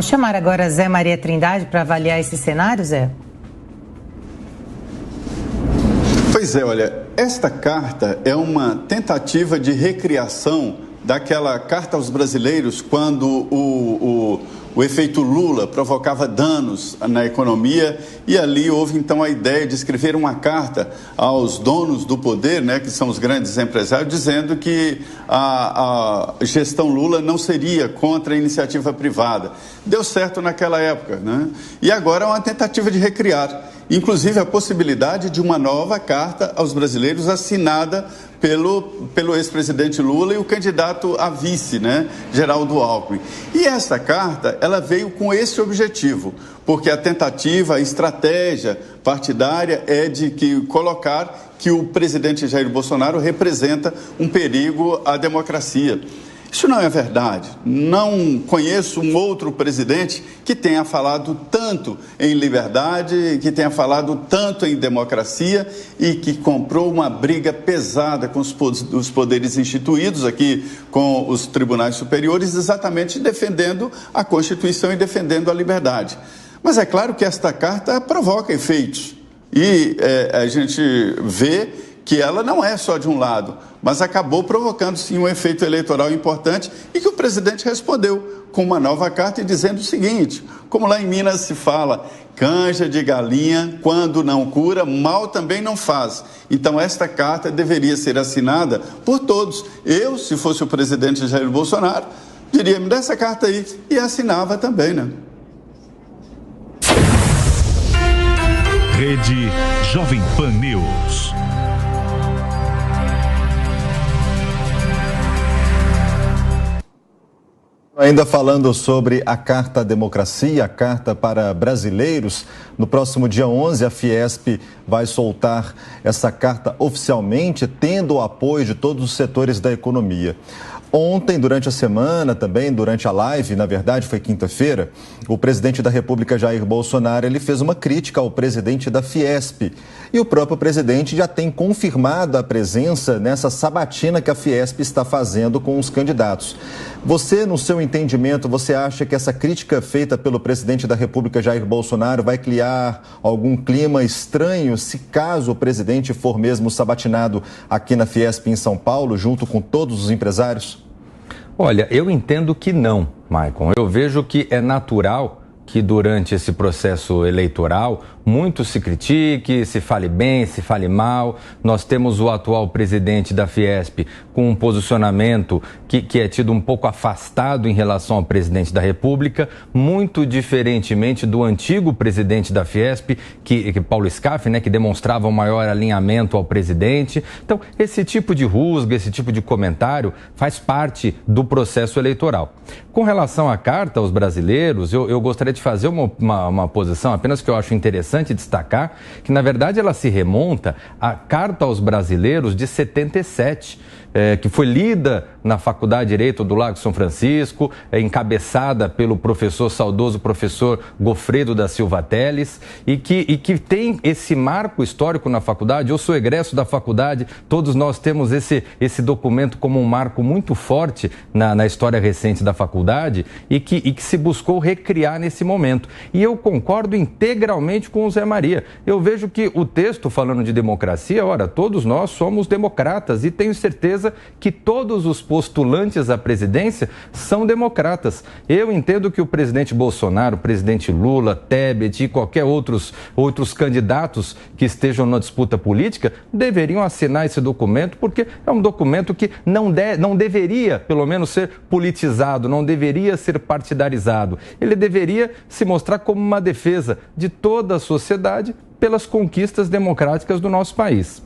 Vamos chamar agora Zé Maria Trindade para avaliar esse cenário, Zé? Pois é, olha, esta carta é uma tentativa de recriação daquela carta aos brasileiros quando o efeito Lula provocava danos na economia e ali houve então a ideia de escrever uma carta aos donos do poder, né, que são os grandes empresários, dizendo que a gestão Lula não seria contra a iniciativa privada. Deu certo naquela época, né? E agora é uma tentativa de recriar, inclusive a possibilidade de uma nova carta aos brasileiros assinada pelo ex-presidente Lula e o candidato a vice, né, Geraldo Alckmin. E essa carta, ela veio com esse objetivo, porque a tentativa, a estratégia partidária é de colocar que o presidente Jair Bolsonaro representa um perigo à democracia. Isso não é verdade. Não conheço um outro presidente que tenha falado tanto em liberdade, que tenha falado tanto em democracia e que comprou uma briga pesada com os poderes instituídos, aqui com os tribunais superiores, exatamente defendendo a Constituição e defendendo a liberdade. Mas é claro que esta carta provoca efeitos e a gente vê que ela não é só de um lado, mas acabou provocando sim um efeito eleitoral importante e que o presidente respondeu com uma nova carta e dizendo o seguinte, como lá em Minas se fala, canja de galinha, quando não cura, mal também não faz. Então esta carta deveria ser assinada por todos. Eu, se fosse o presidente Jair Bolsonaro, diria, me dá essa carta aí, e assinava também, né? Rede Jovem Pan News. Ainda falando sobre a Carta à Democracia, a Carta para Brasileiros, no próximo dia 11 a Fiesp vai soltar essa carta oficialmente, tendo o apoio de todos os setores da economia. Ontem, durante a semana, também durante a live, na verdade foi quinta-feira, o presidente da República, Jair Bolsonaro, ele fez uma crítica ao presidente da Fiesp. E o próprio presidente já tem confirmado a presença nessa sabatina que a Fiesp está fazendo com os candidatos. Você, no seu entendimento, você acha que essa crítica feita pelo presidente da República, Jair Bolsonaro, vai criar algum clima estranho se caso o presidente for mesmo sabatinado aqui na Fiesp em São Paulo, junto com todos os empresários? Olha, eu entendo que não, Maicon. Eu vejo que é natural que durante esse processo eleitoral muito se critique, se fale bem, se fale mal. Nós temos o atual presidente da Fiesp com um posicionamento que é tido um pouco afastado em relação ao presidente da República, muito diferentemente do antigo presidente da Fiesp, Paulo Scaff, né, que demonstrava um maior alinhamento ao presidente. Então, esse tipo de rusga, esse tipo de comentário faz parte do processo eleitoral. Com relação à carta aos brasileiros, eu gostaria de fazer uma posição apenas que eu acho interessante destacar, que na verdade ela se remonta à Carta aos Brasileiros de 77, que foi lida na Faculdade de Direito do Lago São Francisco, encabeçada pelo saudoso professor Gofredo da Silva Teles, e que tem esse marco histórico na faculdade. Eu sou egresso da faculdade, todos nós temos esse documento como um marco muito forte na história recente da faculdade e que se buscou recriar nesse momento. E eu concordo integralmente com o Zé Maria. Eu vejo que o texto falando de democracia, ora, todos nós somos democratas e tenho certeza que todos os postulantes à presidência são democratas. Eu entendo que o presidente Bolsonaro, o presidente Lula, Tebet e qualquer outros candidatos que estejam na disputa política deveriam assinar esse documento, porque é um documento que não deveria, pelo menos, ser politizado, não deveria ser partidarizado. Ele deveria se mostrar como uma defesa de toda a sociedade pelas conquistas democráticas do nosso país.